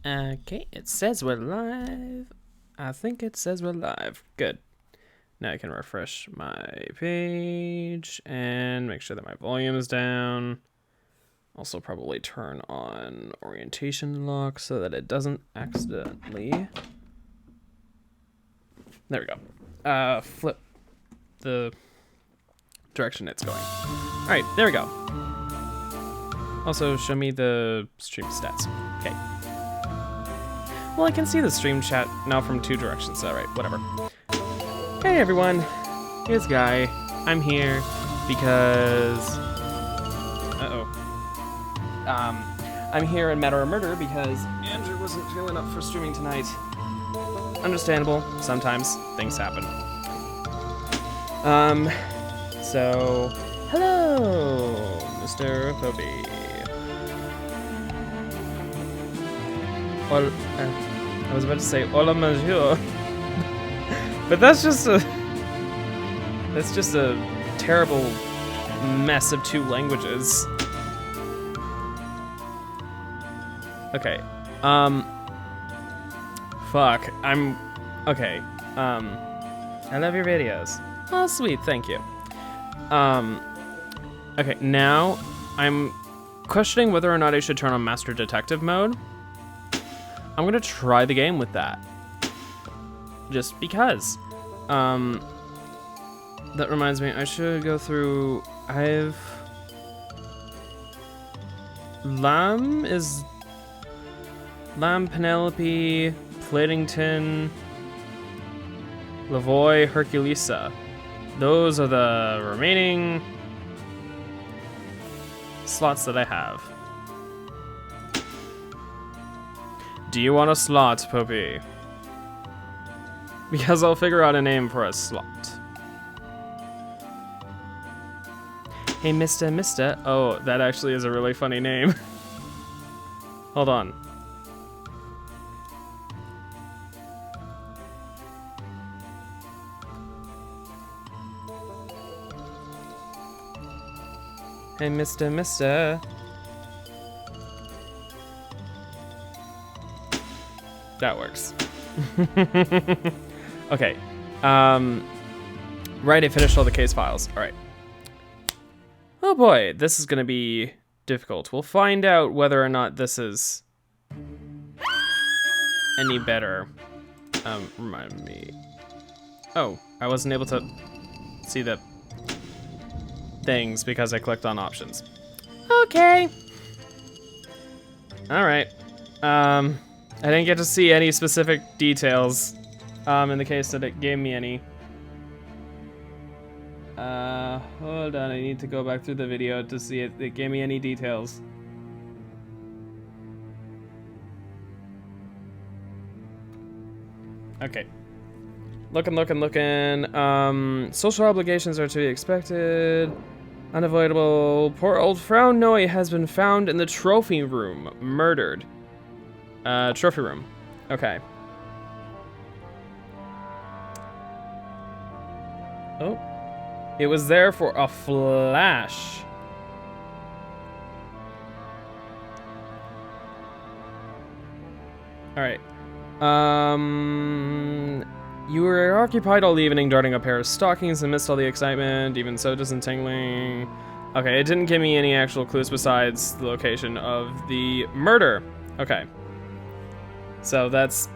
Okay, it says we're live. I think it says we're live. Good. Now I can refresh my page and make sure that my volume is down. Also probably turn on orientation lock so that it doesn't accidentally... There we go. Flip the direction it's going. All right, there we go. Also, show me the stream stats. Okay. Well, I can see the stream chat now from two directions. All right, whatever. Hey, everyone. Here's Guy. I'm here because... I'm here in Matter of Murder because Andrew wasn't feeling up for streaming tonight. Understandable. Sometimes things happen. So... Hello, Mr. Poppy. Well, I was about to say hola monsieur, but that's just a terrible mess of two languages. Okay, fuck, okay, I love your videos. Oh, sweet, thank you. Okay, now I'm questioning whether or not I should turn on Master Detective mode. I'm gonna try the game with that. Just because. That reminds me, I should go through... Lamb, Penelope, Platington, Lavoy, Herculesa. Those are the remaining slots that I have. Do you want a slot, Poppy? Because I'll figure out a name for a slot. Hey, Mister. Oh, that actually is a really funny name. Hold on. Hey, Mister. That works. Okay. Right, I finished all the case files. All right. Oh boy, this is gonna be difficult. We'll find out whether or not this is any better. Remind me. Oh, I wasn't able to see the things because I clicked on options. Okay. All right. I didn't get to see any specific details, in the case that it gave me any. Hold on, I need to go back through the video to see if it gave me any details. Okay. Looking. Social obligations are to be expected. Unavoidable. Poor old Frau Noe has been found in the trophy room, murdered. Trophy room. Okay. Oh. It was there for a flash. Alright. You were occupied all evening darting a pair of stockings and missed all the excitement. Even so, disentangling. Okay, it didn't give me any actual clues besides the location of the murder. Okay. So that's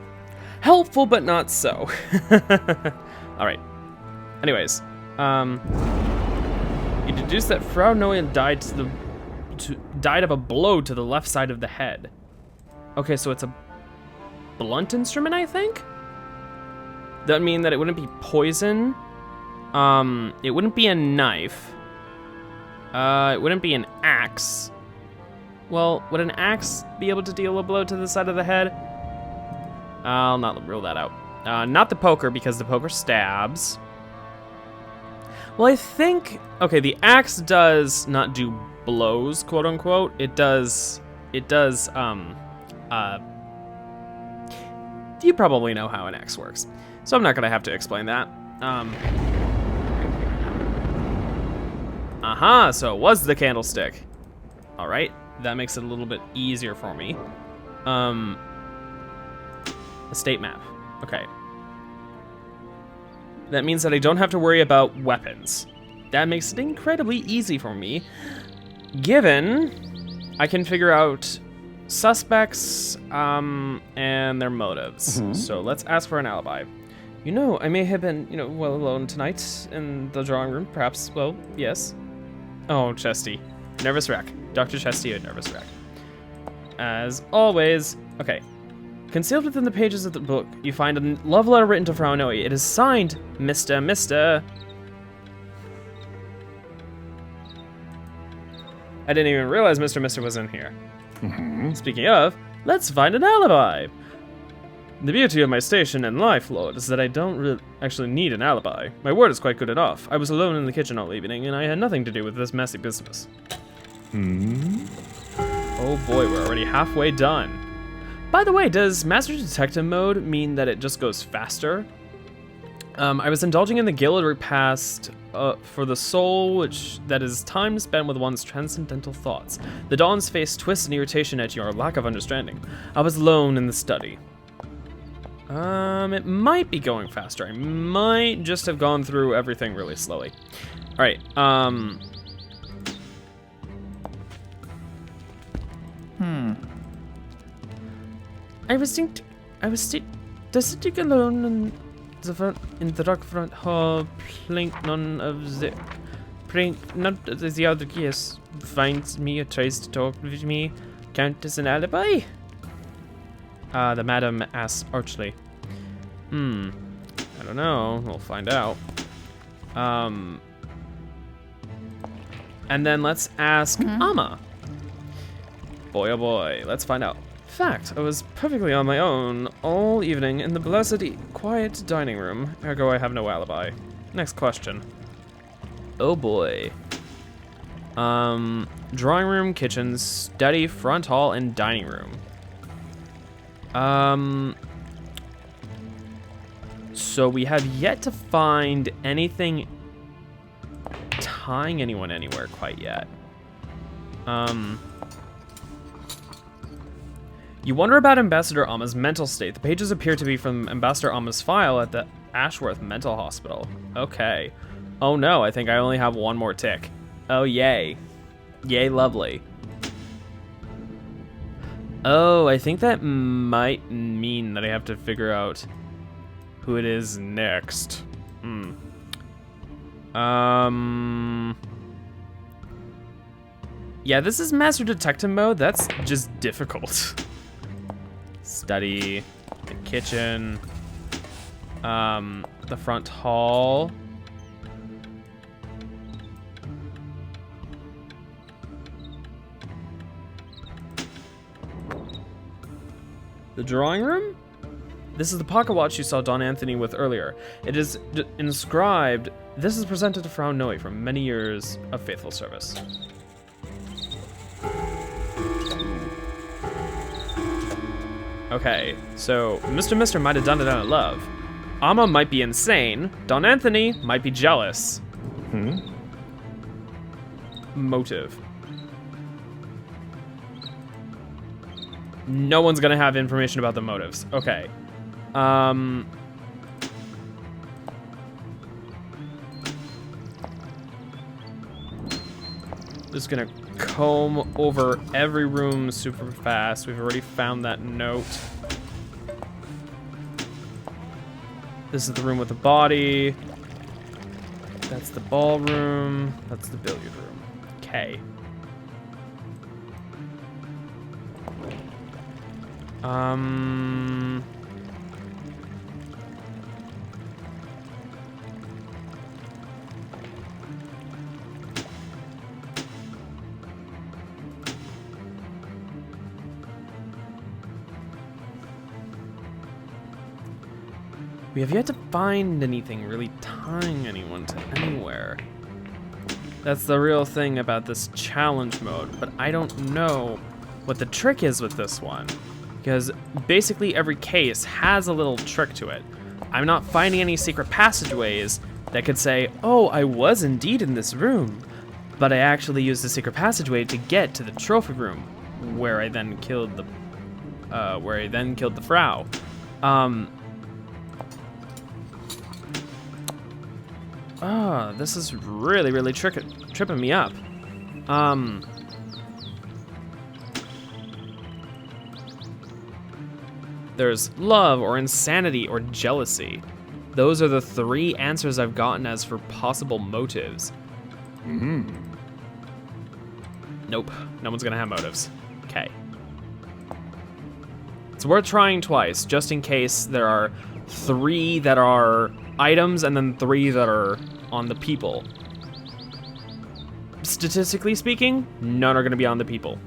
helpful, but not so. All right. Anyways, you deduce that Frau Noe died died of a blow to the left side of the head. Okay, so it's a blunt instrument, I think. That would mean that it wouldn't be poison. It wouldn't be a knife. It wouldn't be an axe. Well, would an axe be able to deal a blow to the side of the head? I'll not rule that out. Not the poker, because the poker stabs. Well, I think... Okay, the axe does not do blows, quote unquote. It does... You probably know how an axe works. So I'm not gonna have to explain that. Aha, so it was the candlestick. All right, that makes it a little bit easier for me. Estate map. Okay. That means that I don't have to worry about weapons. That makes it incredibly easy for me, given I can figure out suspects and their motives. So let's ask for an alibi. You know, I may have been, well alone tonight in the drawing room. Perhaps, well, yes. Oh, Chesty. Nervous wreck. Dr. Chesty, a nervous wreck. As always. Okay. Concealed within the pages of the book, you find a love letter written to Frau Noe. It is signed, Mr. I didn't even realize Mr. was in here. Speaking of, let's find an alibi. The beauty of my station in life, Lord, is that I don't really actually need an alibi. My word is quite good enough. I was alone in the kitchen all evening, and I had nothing to do with this messy business. Oh boy, we're already halfway done. By the way, does Master Detective mode mean that it just goes faster? I was indulging in the Gilded repast for the soul, that is time spent with one's transcendental thoughts. The Dawn's face twists in irritation at your lack of understanding. I was alone in the study. It might be going faster. I might just have gone through everything really slowly. All right, I was sitting alone in the dark front hall, none of the other guests finds me or tries to talk with me. Count as an alibi? The madam asks archly. I don't know. We'll find out. And then let's ask Amma. Boy, oh boy, let's find out. Fact, I was perfectly on my own all evening in the blessed, quiet dining room. Ergo, I have no alibi. Next question. Oh boy. Drawing room, kitchen, study, front hall, and dining room. So we have yet to find anything tying anyone anywhere quite yet. You wonder about Ambassador Amma's mental state. The pages appear to be from Ambassador Amma's file at the Ashworth Mental Hospital. Okay. Oh no, I think I only have one more tick. Oh yay. Yay, lovely. Oh, I think that might mean that I have to figure out who it is next. Yeah, this is Master Detective mode. That's just difficult. Study, the kitchen, the front hall. The drawing room? This is the pocket watch you saw Don Anthony with earlier. It is inscribed, this is presented to Frau Noe for many years of faithful service. Okay, so Mr. might have done it out of love. Amma might be insane. Don Anthony might be jealous. Motive. No one's gonna have information about the motives. Okay. Just gonna comb over every room super fast. We've already found that note. This is the room with the body. That's the ballroom. That's the billiard room. Okay. We have yet to find anything really tying anyone to anywhere. That's the real thing about this challenge mode, but I don't know what the trick is with this one. Because basically every case has a little trick to it. I'm not finding any secret passageways that could say, oh, I was indeed in this room, but I actually used the secret passageway to get to the trophy room, where I then killed the Frau. This is really tripping me up. There's love or insanity or jealousy. Those are the 3 answers I've gotten as for possible motives. Nope, no one's gonna have motives. Okay. It's worth trying twice, just in case there are 3 that are items and then 3 that are on the people. Statistically speaking, none are gonna be on the people.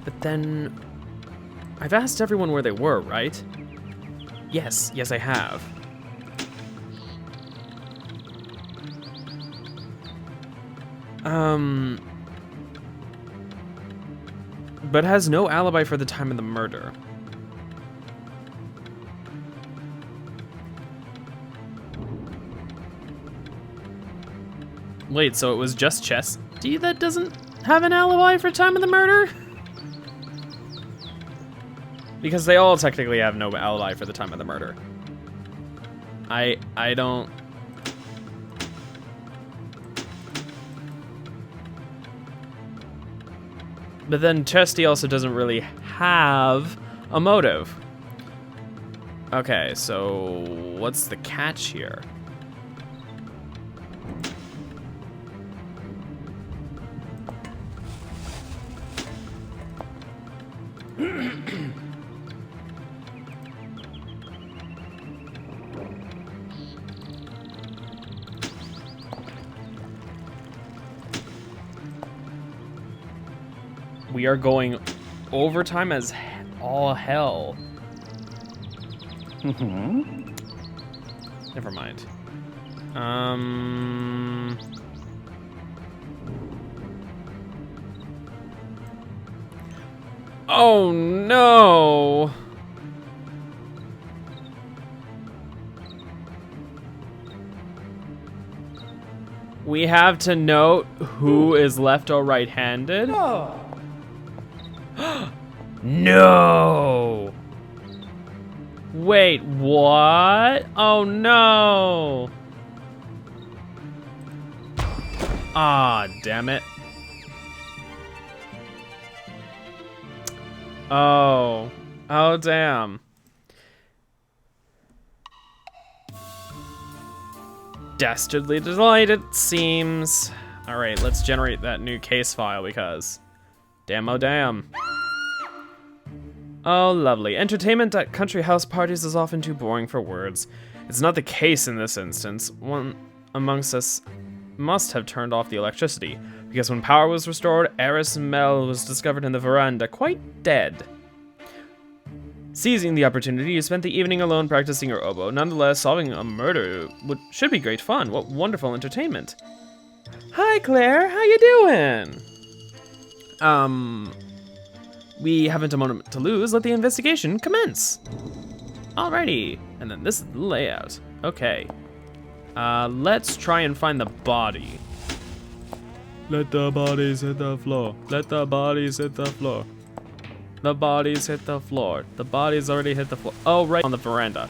But then, I've asked everyone where they were, right? Yes, I have. But has no alibi for the time of the murder. Wait, so it was just Chesty that doesn't have an alibi for time of the murder? Because they all technically have no alibi for the time of the murder. I don't... But then Chesty also doesn't really have a motive. Okay, so what's the catch here? We are going overtime as all hell. Never mind. Oh no! We have to note who is left or right-handed. Oh. No! Wait, what? Oh no! Ah, damn it. Oh. Oh, damn. Dastardly delighted, seems. Alright, let's generate that new case file because... Damn, oh damn. Oh, lovely. Entertainment at country house parties is often too boring for words. It's not the case in this instance. One amongst us must have turned off the electricity, because when power was restored, Eris Mel was discovered in the veranda, quite dead. Seizing the opportunity, you spent the evening alone practicing your oboe. Nonetheless, solving a murder should be great fun. What wonderful entertainment. Hi, Claire. How you doing? We haven't a moment to lose. Let the investigation commence. Alrighty. And then this is the layout. Okay. Let's try and find the body. Let the bodies hit the floor. Let the bodies hit the floor. The bodies hit the floor. The bodies already hit the floor. Oh, right on the veranda.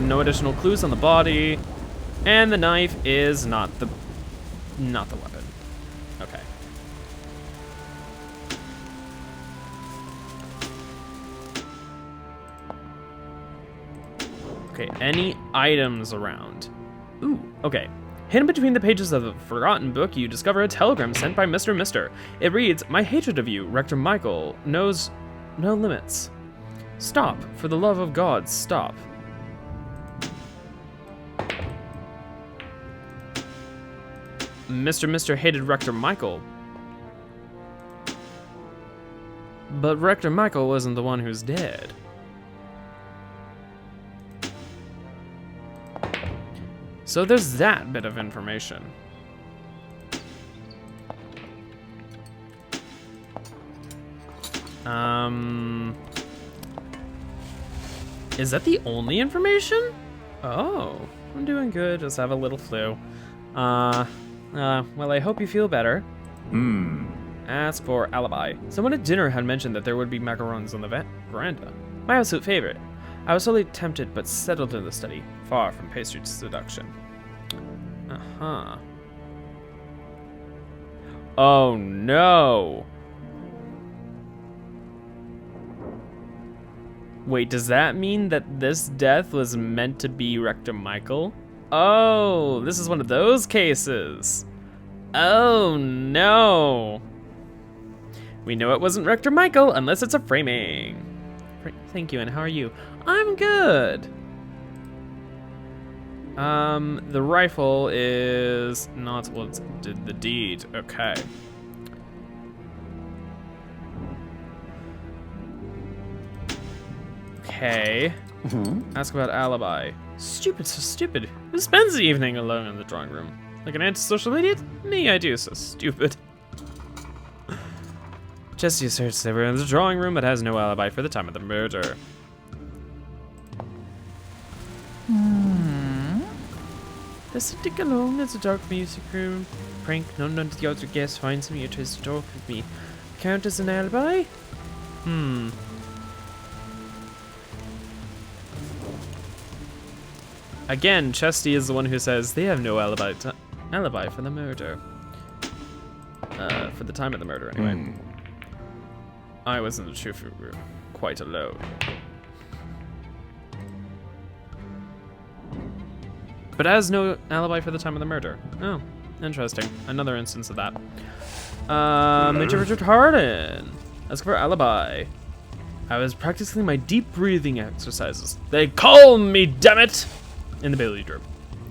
No additional clues on the body. And the knife is not the weapon. Okay. Okay, any items around? Ooh, okay. Hidden between the pages of the forgotten book, you discover a telegram sent by Mr. Mister. It reads, "My hatred of you, Rector Michael, knows no limits. Stop, for the love of God, stop." Mr. Mister hated Rector Michael. But Rector Michael wasn't the one who's dead. So there's that bit of information. Is that the only information? Oh, I'm doing good, just have a little flu. Well, I hope you feel better. Ask for alibi. Someone at dinner had mentioned that there would be macarons on the veranda. My absolute favorite. I was totally tempted, but settled in the study, far from pastry seduction. Uh-huh. Oh no! Wait, does that mean that this death was meant to be Rector Michael? Oh, this is one of those cases. Oh no! We know it wasn't Rector Michael unless it's a framing. Thank you, and how are you? I'm good. The rifle is not what did the deed. Okay. Okay. Ask about alibi. Stupid, so stupid. Who spends the evening alone in the drawing room? Like an antisocial idiot? Me, I do, so stupid. Jesse asserts they were in the drawing room but has no alibi for the time of the murder. The sitting alone is a dark music room. Prank, none of the other guests finds me or tries to talk with me. Count as an alibi? Again, Chesty is the one who says they have no alibi for the murder. For the time of the murder, anyway. I was in the truth room, quite alone. But has no alibi for the time of the murder. Oh, interesting. Another instance of that. Major Richard Harden. Ask for alibi. I was practicing my deep breathing exercises. They call me, damn it! In the billiard room.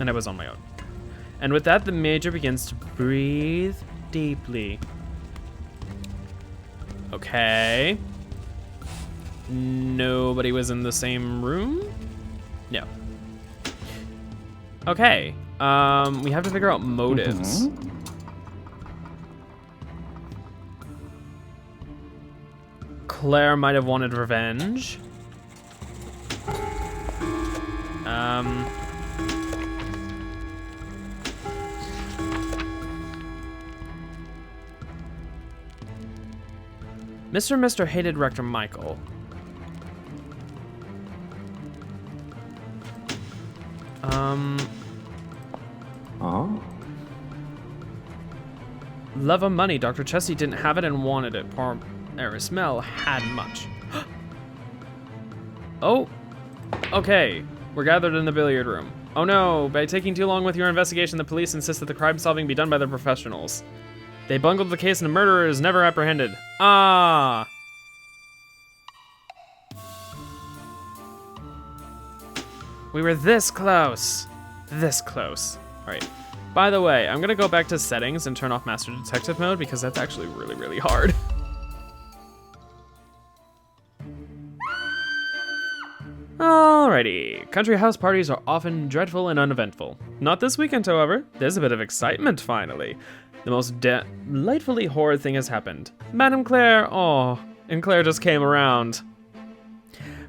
And I was on my own. And with that, the Major begins to breathe deeply. Okay. Nobody was in the same room? No. Okay. We have to figure out motives. Claire might have wanted revenge. Mr. hated Rector Michael. Love of money. Dr. Chesty didn't have it and wanted it. Poor Erismel had much. Oh, okay. We're gathered in the billiard room. Oh no, by taking too long with your investigation, the police insist that the crime solving be done by the professionals. They bungled the case and the murderer is never apprehended. Ah! We were this close. This close. All right. By the way, I'm gonna go back to settings and turn off Master Detective mode because that's actually really, really hard. Alrighty. Country house parties are often dreadful and uneventful. Not this weekend, however. There's a bit of excitement, finally. The most delightfully horrid thing has happened. Madame Claire, oh, and Claire just came around.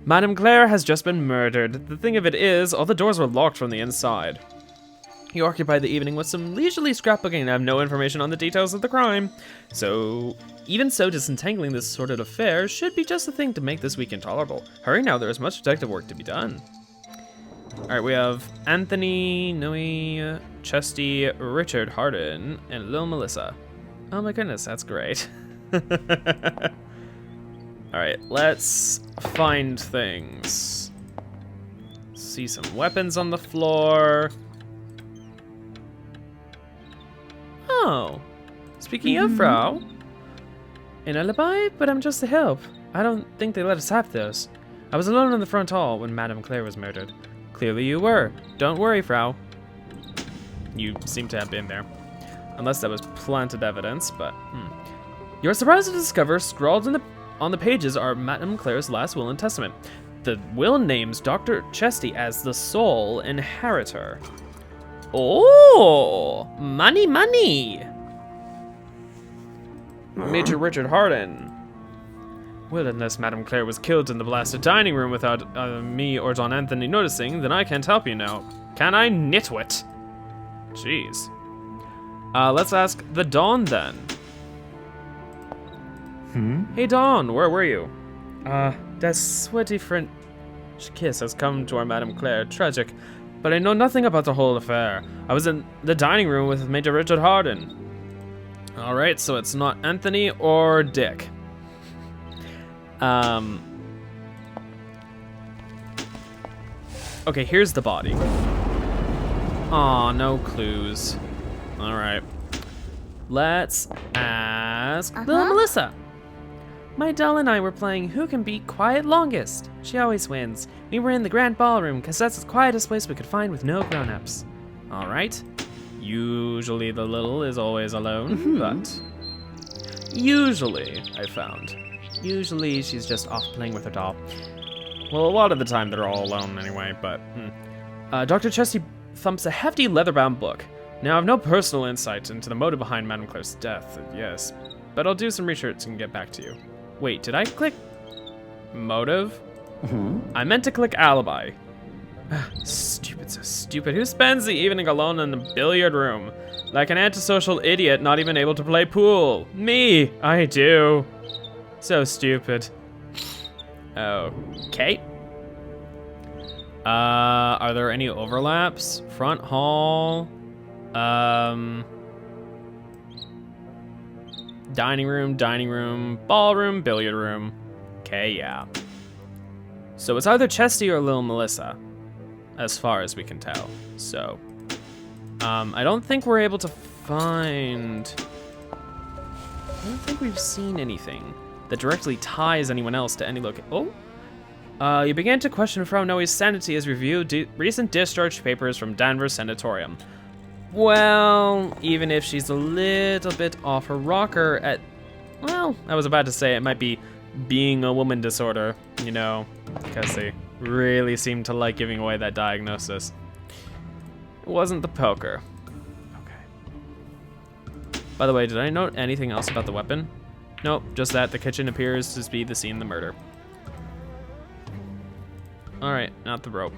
Madame Claire has just been murdered. The thing of it is, all the doors were locked from the inside. You occupied the evening with some leisurely scrapbooking and have no information on the details of the crime. So, even so, disentangling this sordid affair should be just the thing to make this week intolerable. Hurry now, there is much detective work to be done. Alright, we have Anthony, Noe, Chesty, Richard Harden, and Lil Melissa. Oh my goodness, that's great. Alright, let's find things. See some weapons on the floor. Oh, speaking of, Frau. An alibi? But I'm just a help. I don't think they let us have those. I was alone in the front hall when Madame Claire was murdered. Clearly you were. Don't worry, Frau. You seem to have been there. Unless that was planted evidence, but... You're surprised to discover scrawled on the pages are Madame Claire's last will and testament. The will names Dr. Chesty as the sole inheritor. Oh, money, money. Major Richard Harden. Well, unless Madame Claire was killed in the blasted dining room without me or Don Anthony noticing, then I can't help you now. Can I, nitwit? Jeez. Let's ask the Don then. Hey Dawn, where were you? That sweaty French kiss has come to our Madame Claire. Tragic. But I know nothing about the whole affair. I was in the dining room with Major Richard Harden. Alright, so it's not Anthony or Dick. Okay, here's the body. Aw, no clues. Alright. Let's ask little Melissa. My doll and I were playing Who Can Be Quiet Longest. She always wins. We were in the grand ballroom because that's the quietest place we could find with no grown-ups. Alright. Usually the little is always alone, but usually, I found. Usually she's just off playing with her doll. Well, a lot of the time they're all alone anyway, but... Dr. Chesty thumps a hefty leather-bound book. Now, I've no personal insight into the motive behind Madame Claire's death, yes, but I'll do some research and get back to you. Wait, did I click motive? I meant to click alibi. Stupid, so stupid. Who spends the evening alone in the billiard room? Like an antisocial idiot not even able to play pool. Me, I do. So stupid. Okay. Are there any overlaps? Front hall. Dining room, ballroom, billiard room. Okay, yeah. So it's either Chesty or Lil Melissa, as far as we can tell. So, I don't think we're able to find... I don't think we've seen anything that directly ties anyone else to any location. Oh? You began to question Frau Noe's sanity as reviewed recent discharge papers from Danvers Sanatorium. Well, even if she's a little bit off her rocker at... Well, I was about to say it might be being a woman disorder, you know, because they really seem to like giving away that diagnosis. It wasn't the poker. Okay. By the way, did I note anything else about the weapon? Nope, just that the kitchen appears to be the scene of the murder. Alright, not the rope.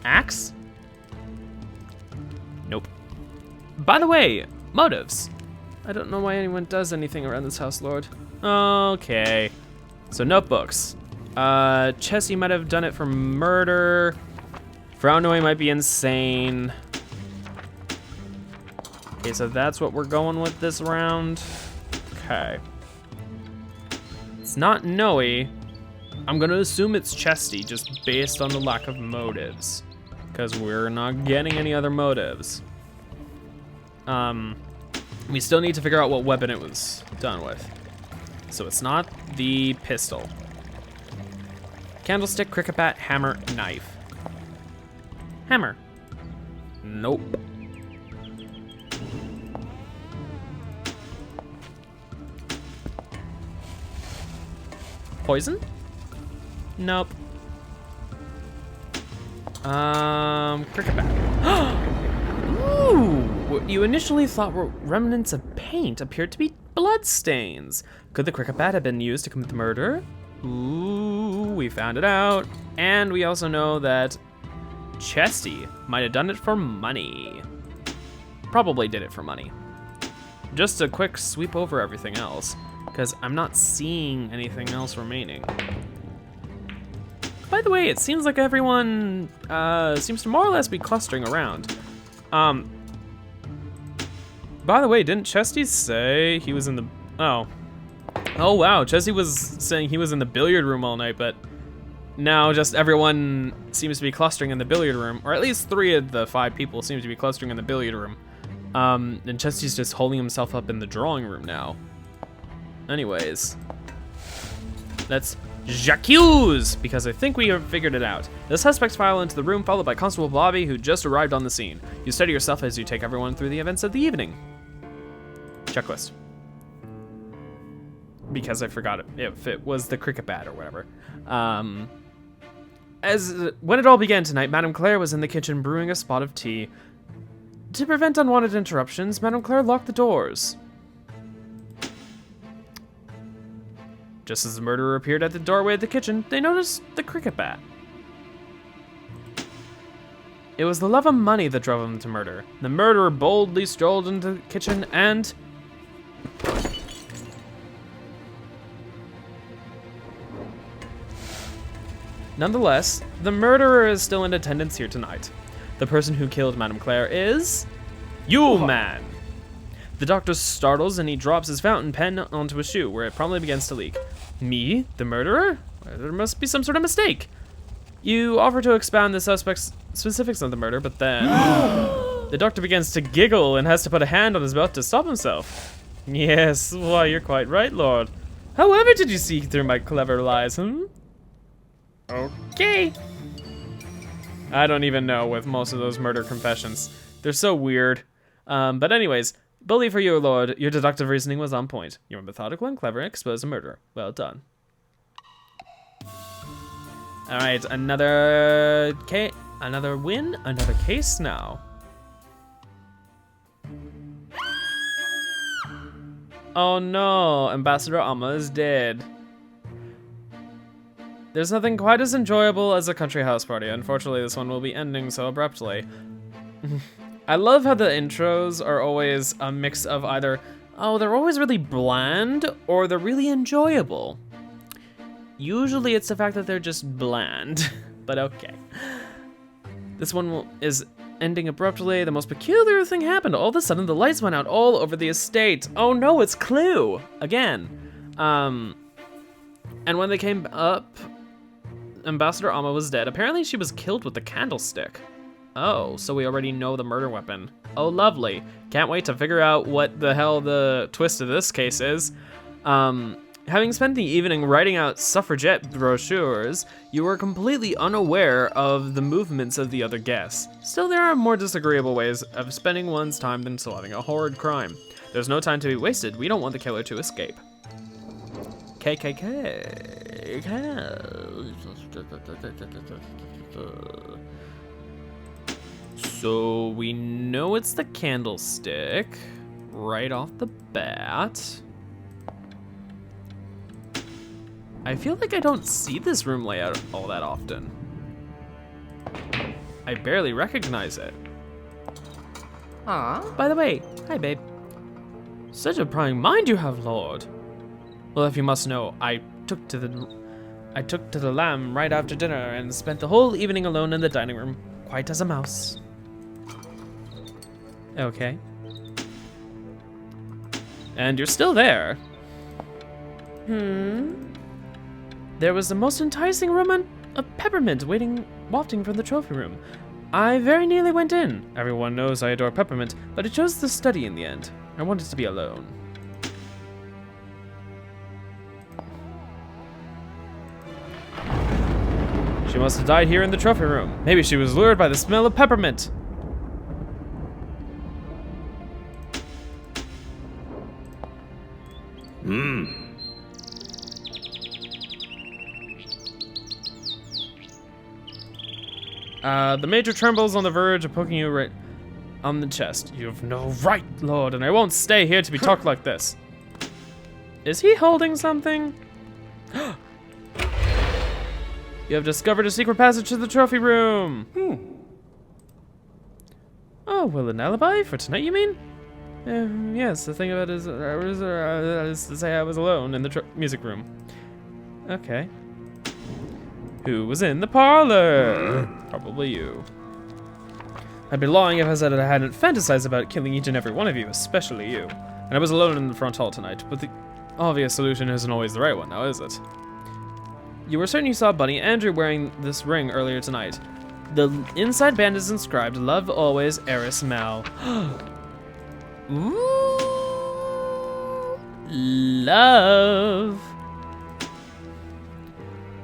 Axe? Nope. By the way, motives. I don't know why anyone does anything around this house, Lord. Okay. So notebooks. Chesty might have done it for murder. Frau Noe might be insane. Okay, so that's what we're going with this round. Okay. It's not Noe. I'm gonna assume it's Chesty just based on the lack of motives, because we're not getting any other motives. We still need to figure out what weapon it was done with. So it's not the pistol. Candlestick, cricket bat, hammer, knife. Hammer. Nope. Poison? Nope. Cricket bat. Ooh! What you initially thought were remnants of paint appeared to be blood stains. Could the cricket bat have been used to commit the murder? Ooh, we found it out. And we also know that Chesty might have done it for money. Probably did it for money. Just a quick sweep over everything else, because I'm not seeing anything else remaining. By the way, it seems like everyone seems to more or less be clustering around. By the way, didn't Chesty say he was in the... Oh. Oh, wow. Chesty was saying he was in the billiard room all night, but now just everyone seems to be clustering in the billiard room, or at least 3 of the 5 people seem to be clustering in the billiard room. And Chesty's just holding himself up in the drawing room now. Anyways. Let's j'accuse, because I think we have figured it out. The suspects file into the room, followed by Constable Bobby, who just arrived on the scene. You steady yourself as you take everyone through the events of the evening. Checklist. Because I forgot it, if it was the cricket bat or whatever. When it all began tonight, Madame Claire was in the kitchen brewing a spot of tea. To prevent unwanted interruptions, Madame Claire locked the doors. Just as the murderer appeared at the doorway of the kitchen, they noticed the cricket bat. It was the love of money that drove him to murder. The murderer boldly strolled into the kitchen and... Nonetheless, the murderer is still in attendance here tonight. The person who killed Madame Claire is... Yule Man! The doctor startles and he drops his fountain pen onto his shoe, where it promptly begins to leak. Me? The murderer? There must be some sort of mistake. You offer to expound the suspect's specifics of the murder, but then... the doctor begins to giggle and has to put a hand on his mouth to stop himself. Yes, why, you're quite right, Lord. However did you see through my clever lies, Okay. I don't even know with most of those murder confessions. They're so weird. But anyways, bully for you, Lord. Your deductive reasoning was on point. You were methodical and clever and exposed a murderer. Well done. All right, another win, another case now. Oh no, Ambassador Amma is dead. There's nothing quite as enjoyable as a country house party. Unfortunately, this one will be ending so abruptly. I love how the intros are always a mix of either, oh, they're always really bland, or they're really enjoyable. Usually it's the fact that they're just bland, but okay. This one is ending abruptly. The most peculiar thing happened. All of a sudden, the lights went out all over the estate. Oh no, it's Clue again. And when they came up, Ambassador Amma was dead. Apparently she was killed with the candlestick. Oh, so we already know the murder weapon. Oh, lovely. Can't wait to figure out what the hell the twist of this case is. Having spent the evening writing out suffragette brochures, you were completely unaware of the movements of the other guests. Still, there are more disagreeable ways of spending one's time than solving a horrid crime. There's no time to be wasted. We don't want the killer to escape. KKK. So we know it's the candlestick right off the bat. I feel like I don't see this room layout all that often. I barely recognize it. By the way, hi babe. Such a prying mind you have, Lord. Well, if you must know, I took to the lamb right after dinner and spent the whole evening alone in the dining room, quiet as a mouse. Okay. And you're still there. There was the most enticing aroma of peppermint wafting from the trophy room. I very nearly went in. Everyone knows I adore peppermint, but I chose the study in the end. I wanted to be alone. She must have died here in the trophy room. Maybe she was lured by the smell of peppermint. The major trembles on the verge of poking you right on the chest. You have no right, Lord, and I won't stay here to be talked like this. Is he holding something? You have discovered a secret passage to the trophy room. Oh, well, an alibi for tonight, you mean? Yes, the thing about it is to say I was alone in the music room. Okay. Who was in the parlor? Probably you. I'd be lying if I said I hadn't fantasized about killing each and every one of you, especially you. And I was alone in the front hall tonight, but the obvious solution isn't always the right one, now is it? You were certain you saw Bunny Andrew wearing this ring earlier tonight. The inside band is inscribed, Love Always, Eris Mal. Ooh, love.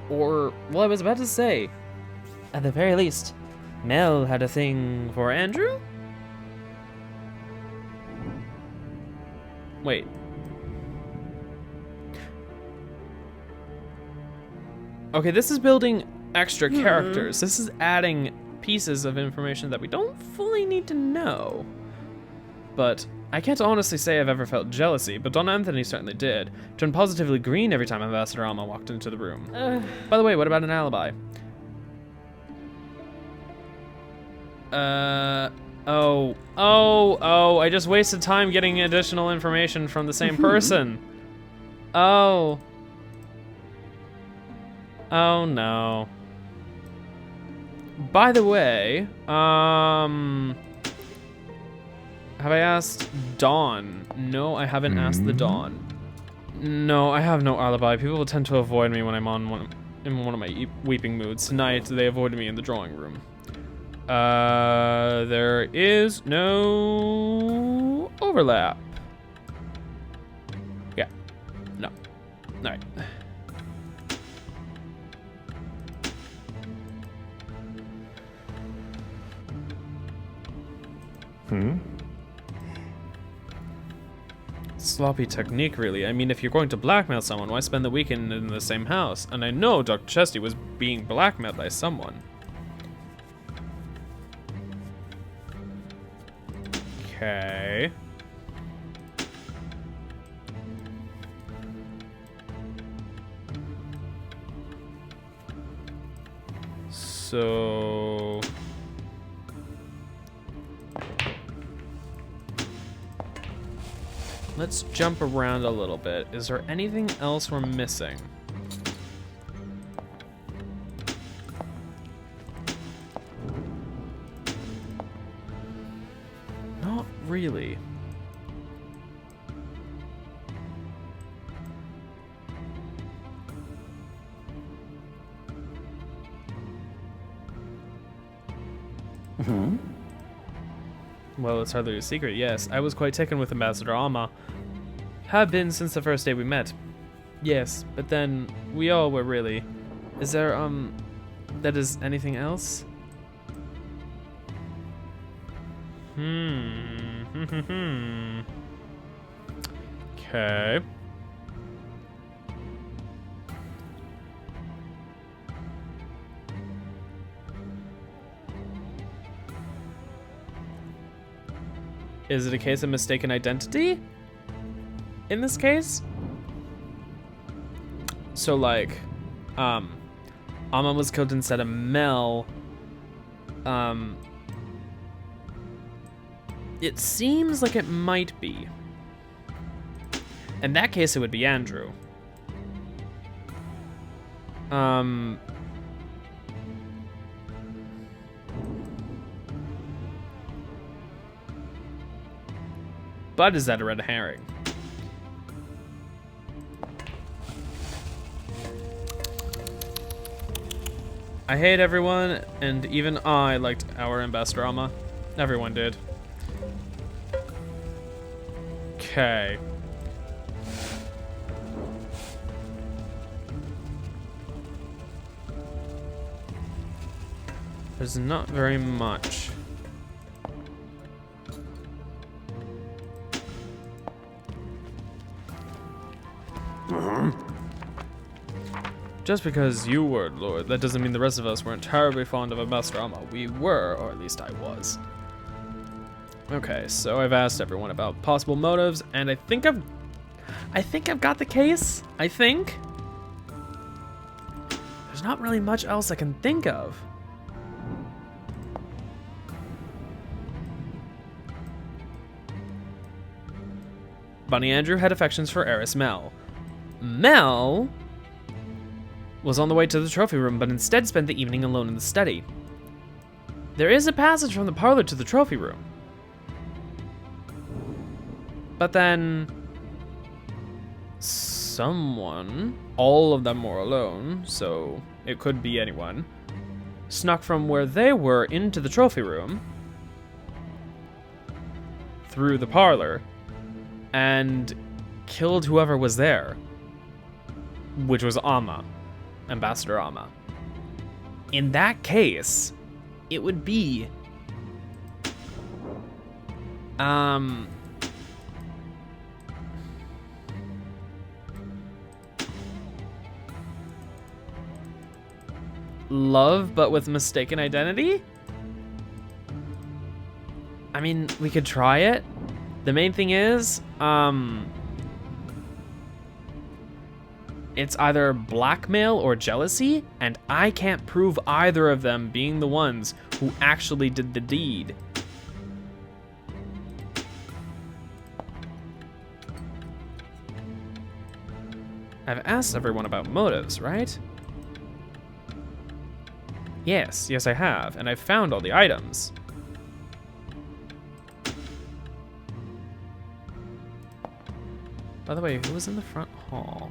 Or, well, I was about to say, at the very least, Mel had a thing for Andrew? Wait. Okay, this is building extra characters. This is adding pieces of information that we don't fully need to know. But I can't honestly say I've ever felt jealousy, but Don Anthony certainly did. Turned positively green every time Ambassador Alma walked into the room. By the way, what about an alibi? Oh, I just wasted time getting additional information from the same person. Oh. Oh no. By the way, have I asked Dawn? No, I haven't asked the Dawn. No, I have no alibi. People will tend to avoid me when I'm in one of my weeping moods. Tonight, they avoided me in the drawing room. There is no overlap. Yeah. No. All right. Sloppy technique, really. I mean, if you're going to blackmail someone, why spend the weekend in the same house? And I know Dr. Chesty was being blackmailed by someone. Okay. So... let's jump around a little bit. Is there anything else we're missing? Not really. Well, it's hardly a secret, yes. I was quite taken with Ambassador Alma. Have been since the first day we met. Yes, but then we all were really. Is there, that is anything else? Okay. Is it a case of mistaken identity? In this case? So like, Alma was killed instead of Mel. It seems like it might be. In that case, it would be Andrew. But is that a red herring? I hate everyone, and even I liked our Ambassador Alma. Everyone did. Okay. There's not very much. Just because you were, Lord, that doesn't mean the rest of us weren't terribly fond of Ambassador Alma. We were, or at least I was. Okay, so I've asked everyone about possible motives, and I think I've got the case. I think. There's not really much else I can think of. Bunny Andrew had affections for heiress Mel. Mel was on the way to the trophy room, but instead spent the evening alone in the study. There is a passage from the parlor to the trophy room. But then someone, all of them were alone, so it could be anyone, snuck from where they were into the trophy room through the parlor and killed whoever was there, which was Alma. Ambassador Alma. In that case, it would be love but with mistaken identity? I mean, we could try it. it's either blackmail or jealousy, and I can't prove either of them being the ones who actually did the deed. I've asked everyone about motives, right? Yes, I have, and I've found all the items. By the way, who was in the front hall?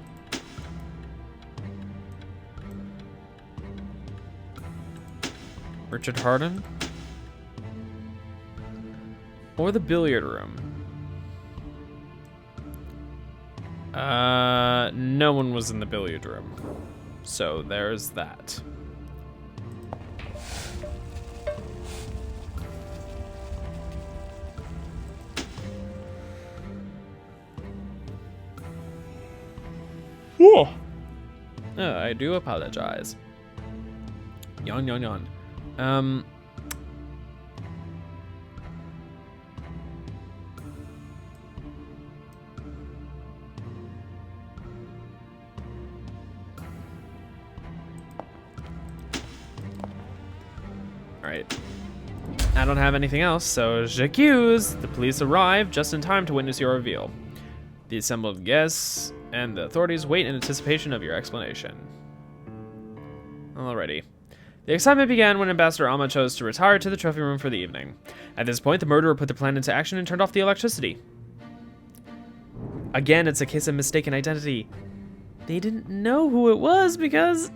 Richard Harden? Or the billiard room? No one was in the billiard room. So there's that. Whoa. I do apologize. Yawn. Alright. I don't have anything else, so j'accuse. The police arrive just in time to witness your reveal. The assembled guests and the authorities wait in anticipation of your explanation. Alrighty. The excitement began when Ambassador Alma chose to retire to the trophy room for the evening. At this point, the murderer put the plan into action and turned off the electricity. Again, it's a case of mistaken identity. They didn't know who it was because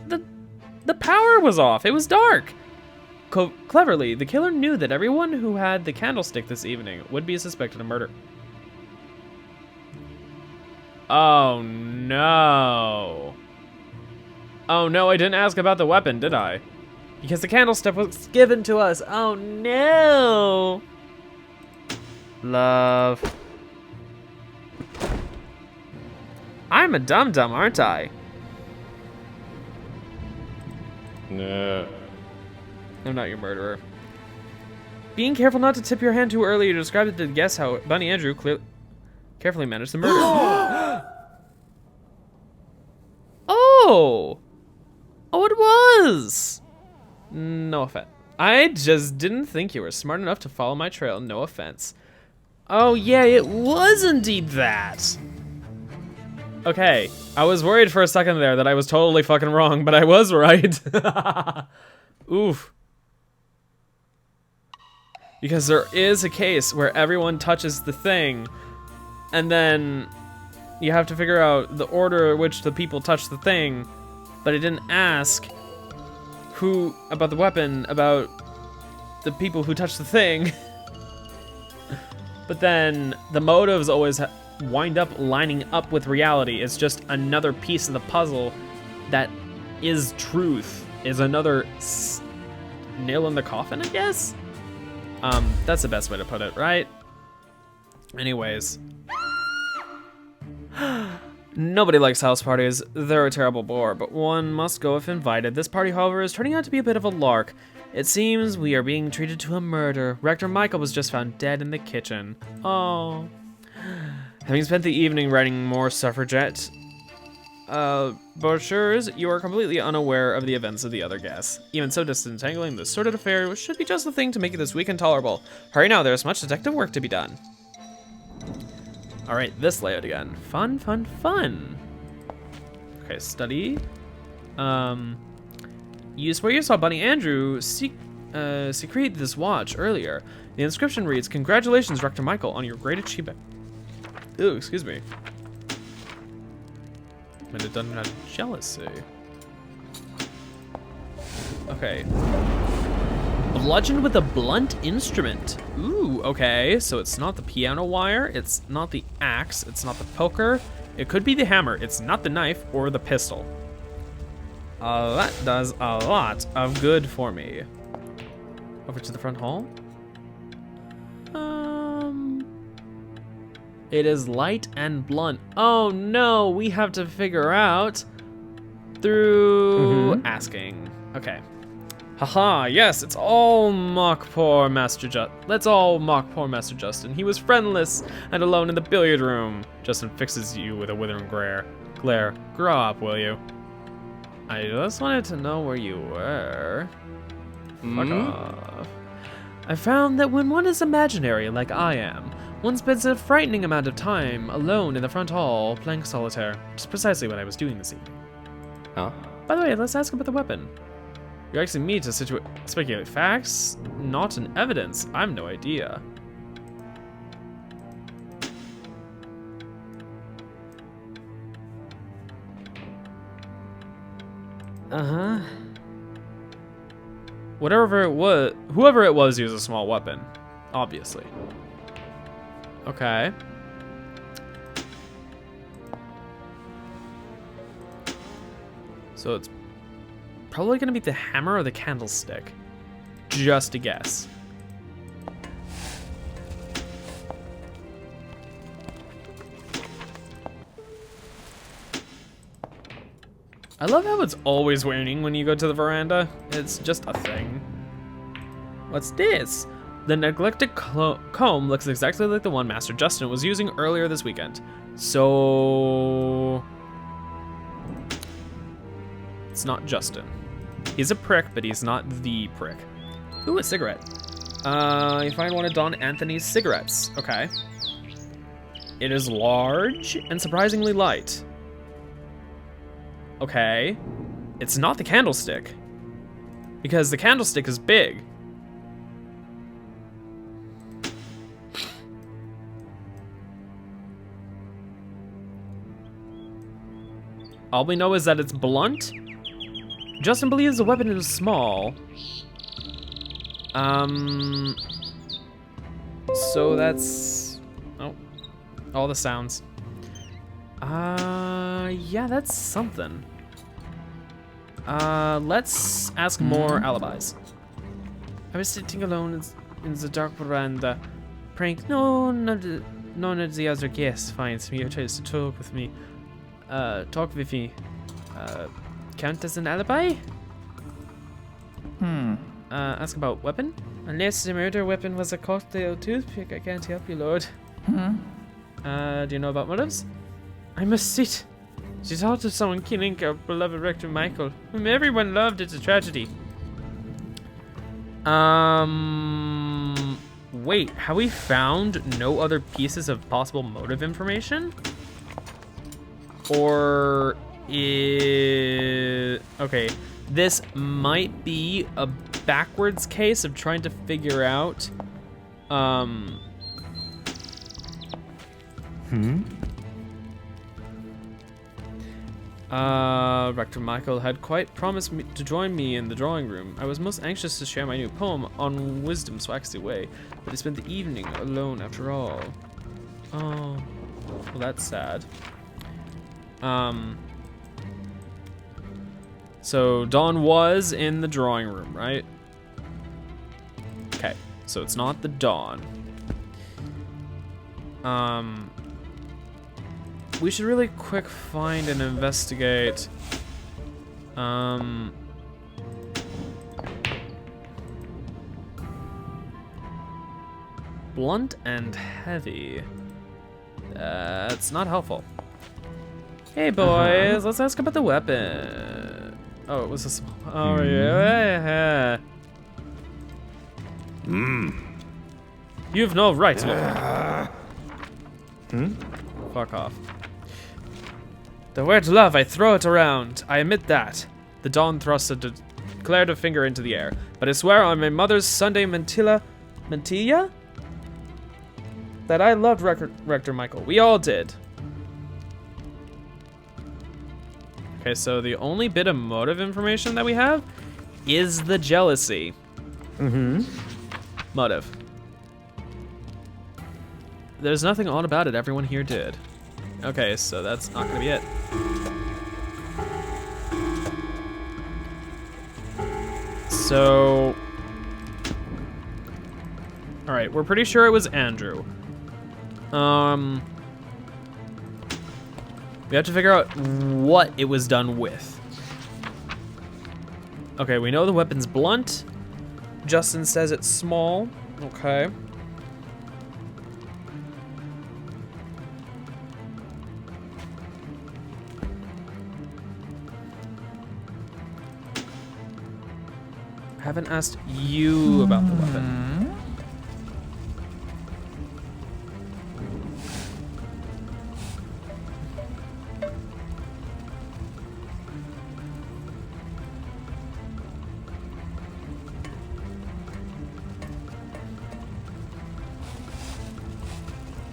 the power was off. It was dark. Cleverly, the killer knew that everyone who had the candlestick this evening would be suspected of murder. Oh no. Oh no, I didn't ask about the weapon, did I? Because the candlestick was given to us. Oh no. Love. I'm a dum-dum, aren't I? No. I'm not your murderer. Being careful not to tip your hand too early, you described it to the guests how Bunny Andrew carefully managed the murder. Oh! Oh, it was! No offense. I just didn't think you were smart enough to follow my trail, no offense. Oh yeah, it was indeed that! Okay, I was worried for a second there that I was totally fucking wrong, but I was right. Oof. Because there is a case where everyone touches the thing, and then you have to figure out the order in which the people touch the thing, but it didn't ask who about the weapon, about the people who touched the thing. But then the motives always wind up lining up with reality. It's just another piece of the puzzle that is truth, is another nail in the coffin, I guess? That's the best way to put it, right? Anyways. Nobody likes house parties. They're a terrible bore, but one must go if invited. This party, however, is turning out to be a bit of a lark. It seems we are being treated to a murder. Rector Michael was just found dead in the kitchen. Oh. Having spent the evening writing more suffragette brochures, you are completely unaware of the events of the other guests. Even so, disentangling this sordid affair should be just the thing to make this week intolerable. Hurry now, there's much detective work to be done. Alright, this layout again. Fun. Okay, study. You swear you saw Bunny Andrew secrete this watch earlier. The inscription reads, "Congratulations, Rector Michael, on your great achievement." Ooh, excuse me. Might have done that out of jealousy. Okay. Bludgeoned with a blunt instrument. Ooh, okay. So it's not the piano wire, it's not the axe, it's not the poker. It could be the hammer. It's not the knife or the pistol. That does a lot of good for me. Over to the front hall. It is light and blunt. Oh no, we have to figure out through asking. Okay. Haha, yes, it's all mock poor Master Justin. Let's all mock poor Master Justin. He was friendless and alone in the billiard room. Justin fixes you with a withering glare. Claire, grow up, will you? I just wanted to know where you were. Fuck off. I found that when one is imaginary, like I am, one spends a frightening amount of time alone in the front hall playing solitaire. Which is precisely what I was doing this evening. Huh? By the way, let's ask about the weapon. You're asking me to speculate facts, not an evidence. I have no idea. Uh-huh. Whatever it was, whoever it was used a small weapon, obviously. Okay. So it's probably gonna be the hammer or the candlestick. Just a guess. I love how it's always raining when you go to the veranda. It's just a thing. What's this? The neglected comb looks exactly like the one Master Justin was using earlier this weekend. So... it's not Justin. He's a prick, but he's not the prick. Ooh, a cigarette. You find one of Don Anthony's cigarettes. Okay. It is large and surprisingly light. Okay. It's not the candlestick. Because the candlestick is big. All we know is that it's blunt. Justin believes the weapon is small. So that's... oh. All the sounds. Yeah, that's something. Let's ask more alibis. I was sitting alone in the dark veranda. Prank. None of the other guests finds me or tries to talk with me. Talk with me. Count as an alibi? Ask about weapon? Unless the murder weapon was a cocktail toothpick, I can't help you, Lord. Do you know about motives? I must sit. She thought of someone killing our beloved Rector Michael, whom everyone loved. It's a tragedy. Wait, have we found no other pieces of possible motive information? Or okay, this might be a backwards case of trying to figure out, Rector Michael had quite promised me to join me in the drawing room. I was most anxious to share my new poem on Wisdom's waxy way, but he spent the evening alone after all. Oh, well, that's sad. So Dawn was in the drawing room, right? Okay, so it's not the Dawn. We should really quick find and investigate. Blunt and heavy. That's not helpful. Hey boys, let's ask about the weapon. Oh, it was a small. Oh yeah. You've no right to. Fuck off. The word love, I throw it around. I admit that. The Dawn declared a finger into the air. But I swear on my mother's Sunday mantilla that I loved Rector Michael. We all did. Okay, so the only bit of motive information that we have is the jealousy. Motive. There's nothing odd about it. Everyone here did. Okay, so that's not gonna be it. So... alright, we're pretty sure it was Andrew. We have to figure out what it was done with. Okay, we know the weapon's blunt. Justin says it's small. Okay. Haven't asked you about the weapon.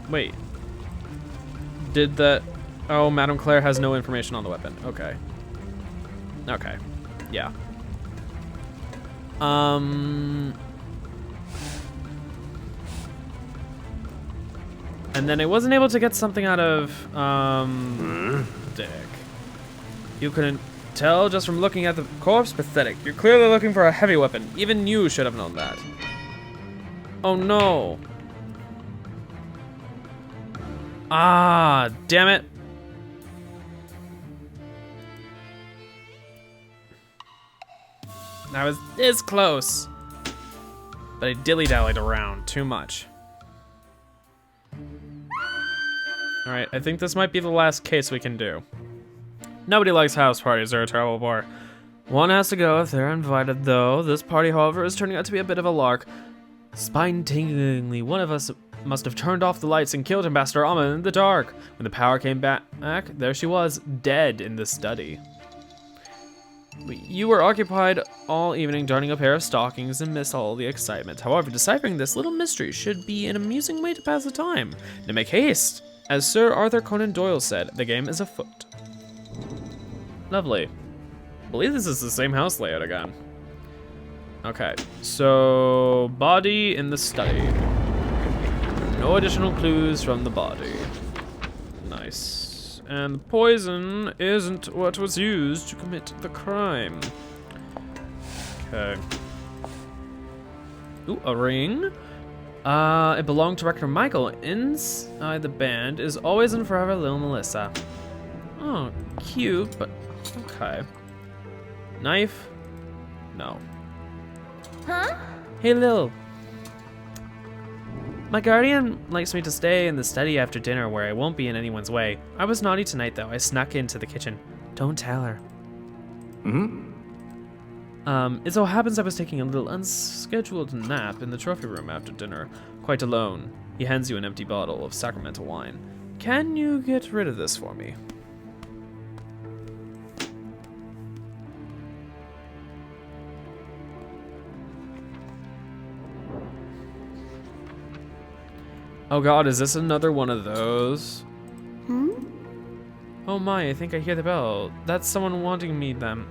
Wait. Did that... Oh, Madame Claire has no information on the weapon. Okay. Okay. Yeah. And then I wasn't able to get something out of, Dick. You couldn't tell just from looking at the corpse? Pathetic. You're clearly looking for a heavy weapon. Even you should have known that. Oh no. Ah, damn it. I was this close. But I dilly-dallied around too much. Alright, I think this might be the last case we can do. Nobody likes house parties, they're a terrible bore. One has to go if they're invited, though. This party, however, is turning out to be a bit of a lark. Spine-tinglingly, one of us must have turned off the lights and killed Ambassador Amma in the dark. When the power came back, there she was, dead in the study. You were occupied all evening darning a pair of stockings and missed all the excitement. However, deciphering this little mystery should be an amusing way to pass the time. Now make haste! As Sir Arthur Conan Doyle said, the game is afoot. Lovely. I believe this is the same house layout again. Okay, so body in the study. No additional clues from the body. Nice. And the poison isn't what was used to commit the crime. Okay. Ooh, a ring. It belonged to Rector Michael. Inside the band is always and forever little Melissa. Oh, cute, but okay. Knife? No. Huh? Hey, Lil. My guardian likes me to stay in the study after dinner where I won't be in anyone's way. I was naughty tonight, though. I snuck into the kitchen. Don't tell her. It so happens I was taking a little unscheduled nap in the trophy room after dinner, quite alone. He hands you an empty bottle of sacramental wine. Can you get rid of this for me? Oh god, is this another one of those? Oh my, I think I hear the bell. That's someone wanting me then.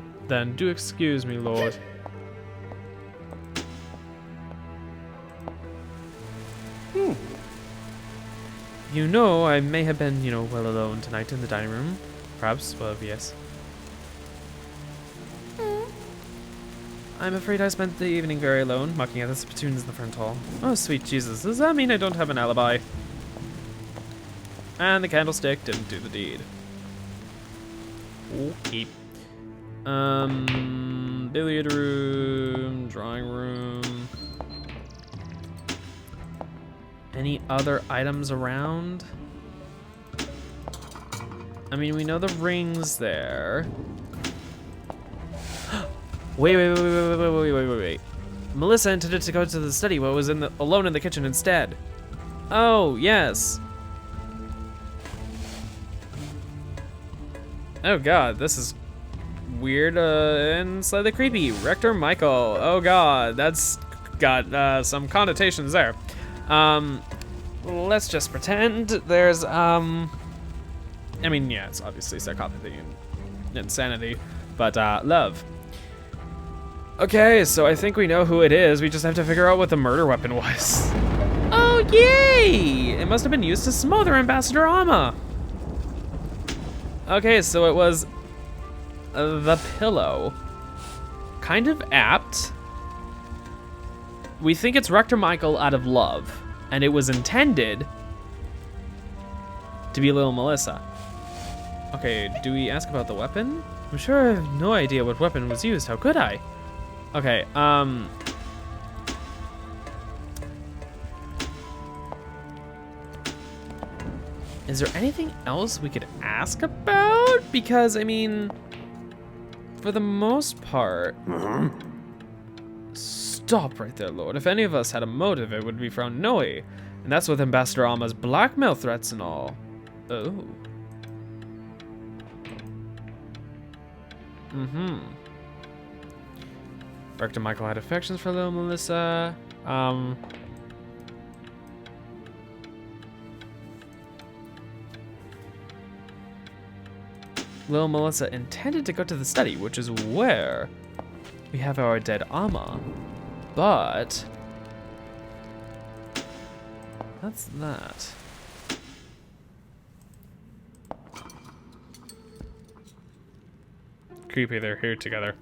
Do excuse me, Lord. You know, I may have been, well alone tonight in the dining room. Perhaps, well, yes. I'm afraid I spent the evening very alone, mucking at the spittoons in the front hall. Oh, sweet Jesus, does that mean I don't have an alibi? And the candlestick didn't do the deed. Okay. Billiard room, drawing room. Any other items around? I mean, we know the ring's there. Wait. Melissa intended to go to the study, but was alone in the kitchen instead. Oh, yes. Oh god, this is weird and slightly creepy. Rector Michael. Oh god, that's got some connotations there. Let's just pretend there's I mean, yeah, it's obviously psychopathy and insanity, but love. Okay, so I think we know who it is. We just have to figure out what the murder weapon was. Oh yay! It must have been used to smother Ambassador Amma. Okay, so it was the pillow. Kind of apt. We think it's Rector Michael out of love, and it was intended to be little Melissa. Okay, do we ask about the weapon? I'm sure I have no idea what weapon was used. How could I? Okay, is there anything else we could ask about? Because, I mean, for the most part, Stop right there, Lord. If any of us had a motive, it would be for Noe. And that's with Ambassador Alma's blackmail threats and all. Oh. Rector Michael had affections for little Melissa. Little Melissa intended to go to the study, which is where we have our dead Amma. But that's that. Creepy they're here together.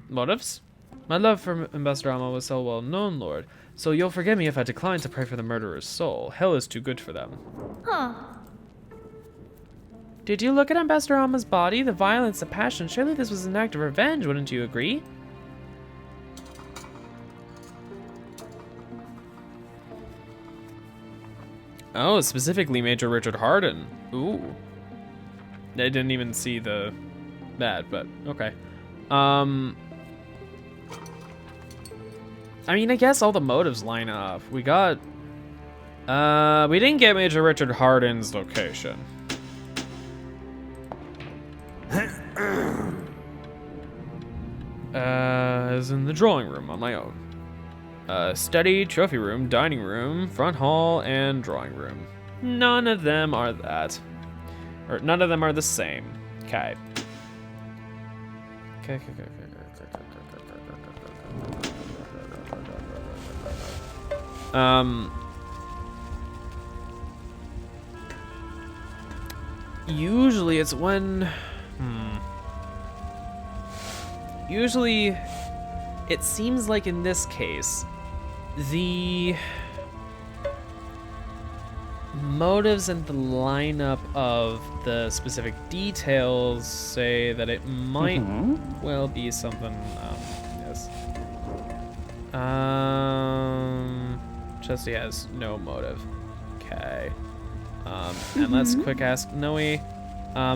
Motives? My love for Ambassador Amma was so well known, Lord. So you'll forgive me if I decline to pray for the murderer's soul. Hell is too good for them. Huh. Did you look at Ambassador Alma's body? The violence, the passion. Surely this was an act of revenge, wouldn't you agree? Oh, specifically Major Richard Harden. Ooh. I didn't even see that, but okay. I mean, I guess all the motives line up. We got... we didn't get Major Richard Harden's location. Is in the drawing room on my own. Study, trophy room, dining room, front hall, and drawing room. None of them are that. Or none of them are the same. Okay. Usually it's when... Usually, it seems like in this case, the motives and the lineup of the specific details say that it might well be something, yes. Chesty has no motive. Okay. And let's quick ask Noe, a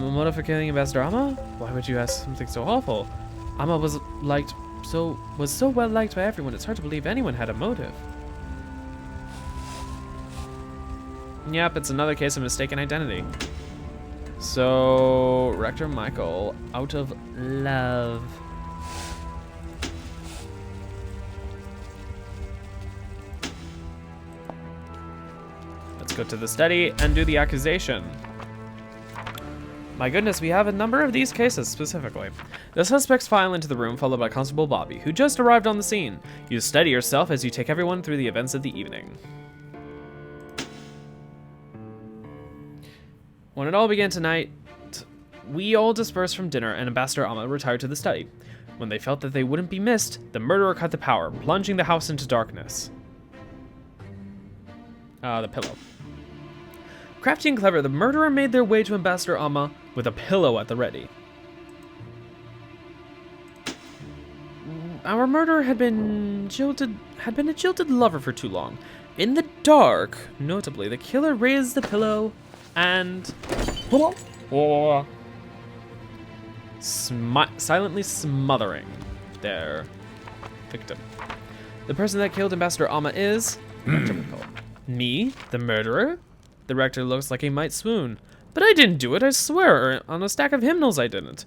motive for killing Ambassador Amma? Why would you ask something so awful? Amma was so well liked by everyone, it's hard to believe anyone had a motive. Yep, it's another case of mistaken identity. So, Rector Michael, out of love. Let's go to the study and do the accusation. My goodness, we have a number of these cases specifically. The suspects file into the room, followed by Constable Bobby, who just arrived on the scene. You steady yourself as you take everyone through the events of the evening. When it all began tonight, we all dispersed from dinner and Ambassador Amma retired to the study. When they felt that they wouldn't be missed, the murderer cut the power, plunging the house into darkness. The pillow. Crafty and clever, the murderer made their way to Ambassador Amma with a pillow at the ready. Our murderer had been a jilted lover for too long. In the dark, notably, the killer raised the pillow and silently smothering their victim. The person that killed Ambassador Amma is me, the murderer. The rector looks like he might swoon. But I didn't do it, I swear. On a stack of hymnals, I didn't.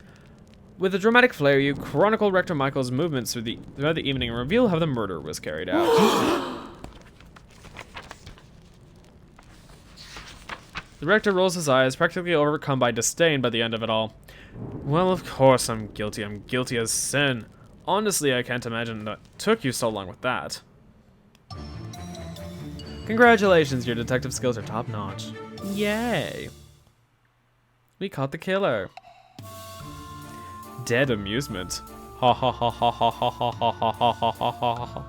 With a dramatic flair, you chronicle Rector Michael's movements throughout the evening and reveal how the murder was carried out. The rector rolls his eyes, practically overcome by disdain by the end of it all. Well, of course I'm guilty. I'm guilty as sin. Honestly, I can't imagine that took you so long with that. Congratulations, your detective skills are top-notch. Yay. We caught the killer. Dead amusement. Ha ha ha ha ha ha ha ha ha ha ha ha ha.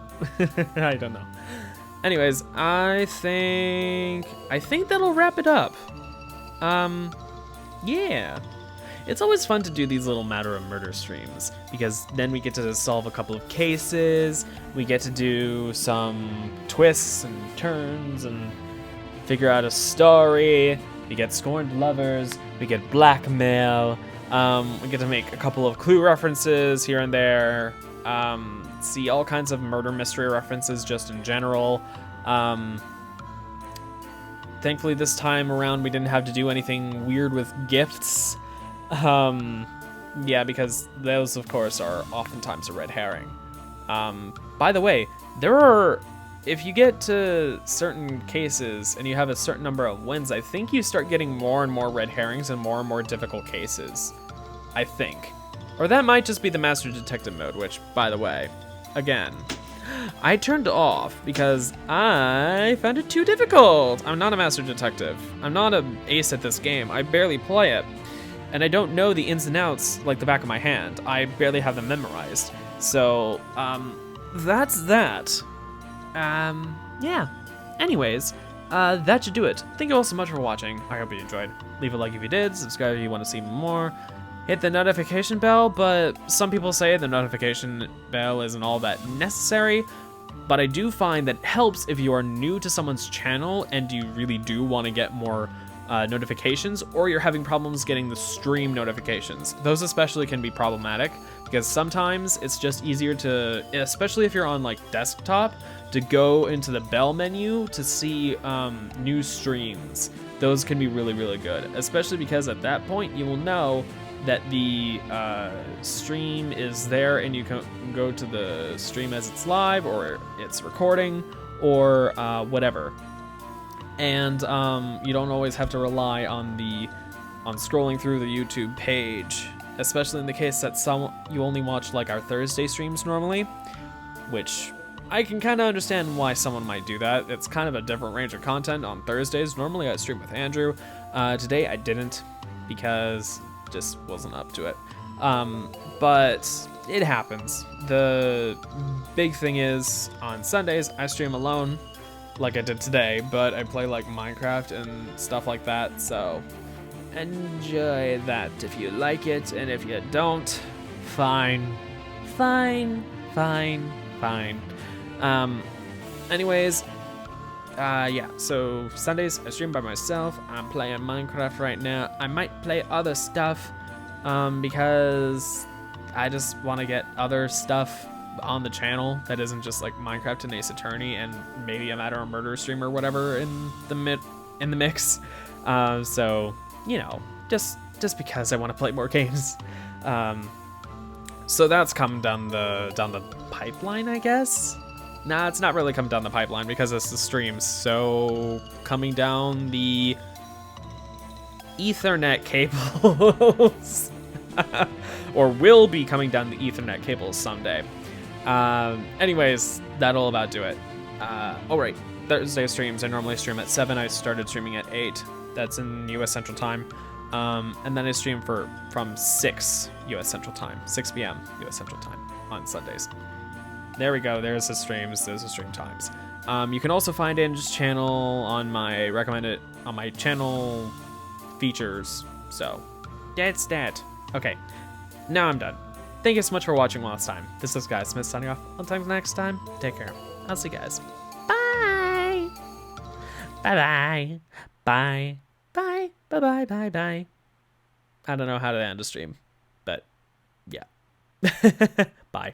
I don't know. Anyways, I think that'll wrap it up. Yeah. It's always fun to do these little Matter of Murder streams because then we get to solve a couple of cases, we get to do some twists and turns and figure out a story, we get scorned lovers, we get blackmail, We get to make a couple of clue references here and there. See all kinds of murder mystery references just in general. Thankfully this time around we didn't have to do anything weird with gifts. Yeah, because those of course are oftentimes a red herring. By the way, if you get to certain cases and you have a certain number of wins, I think you start getting more and more red herrings and more difficult cases. I think. Or that might just be the Master Detective mode, which, by the way, again, I turned off because I found it too difficult. I'm not a Master Detective. I'm not an ace at this game. I barely play it. And I don't know the ins and outs like the back of my hand. I barely have them memorized. So, that's that. Yeah. Anyways, that should do it. Thank you all so much for watching. I hope you enjoyed. Leave a like if you did, subscribe if you want to see more. Hit the notification bell, but some people say the notification bell isn't all that necessary. But I do find that it helps if you are new to someone's channel and you really do want to get more notifications, or you're having problems getting the stream notifications. Those especially can be problematic because sometimes it's just easier to, especially if you're on like desktop, to go into the bell menu to see new streams. Those can be really good, especially because at that point you will know that the stream is there and you can go to the stream as it's live or it's recording or whatever. And you don't always have to rely on scrolling through the YouTube page, especially in the case that you only watch like our Thursday streams normally, which I can kind of understand why someone might do that. It's kind of a different range of content on Thursdays. Normally I stream with Andrew. Today I didn't because just wasn't up to it. But it happens. The big thing is on Sundays I stream alone like I did today, but I play like Minecraft and stuff like that, so enjoy that if you like it, and if you don't, fine. Anyways, yeah, so Sundays I stream by myself. I'm playing Minecraft right now. I might play other stuff because I just want to get other stuff on the channel that isn't just like Minecraft and Ace Attorney and maybe a Matter of Murder stream or whatever in the mix. So, you know, just because I want to play more games. So that's come down the pipeline, I guess. Nah, it's not really come down the pipeline because it's the streams. So coming down the Ethernet cables, or will be coming down the Ethernet cables someday. Anyways, that'll about do it. Oh right, Thursday streams. I normally stream at 7. I started streaming at 8. That's in US Central Time. And then I stream from 6 US Central Time, 6 p.m. US Central Time on Sundays. There we go. There's the streams. There's the stream times. You can also find Andrew's channel on my channel features. So that's that. Okay, now I'm done. Thank you so much for watching one last time. This is Guy Smith signing off. Until next time, take care. I'll see you guys. Bye. Bye. Bye. Bye. Bye. Bye. Bye. Bye. I don't know how to end a stream, but yeah.